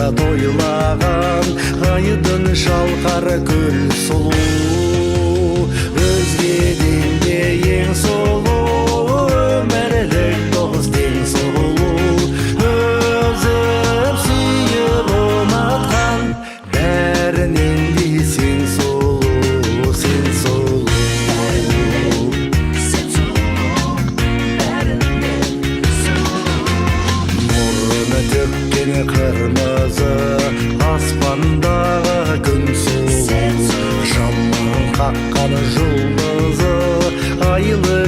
қара тойлаған айдын шалқар көл сұлу өзгеден де ең сұлу өмірлік тоғыз тең сұлу өзім сүйіп ұнатқан бәрінен де сен сұлу сен сұлу нұрын төккен қырмызы аспандағы күн сұлу жаман қаққан жұлдызы айлы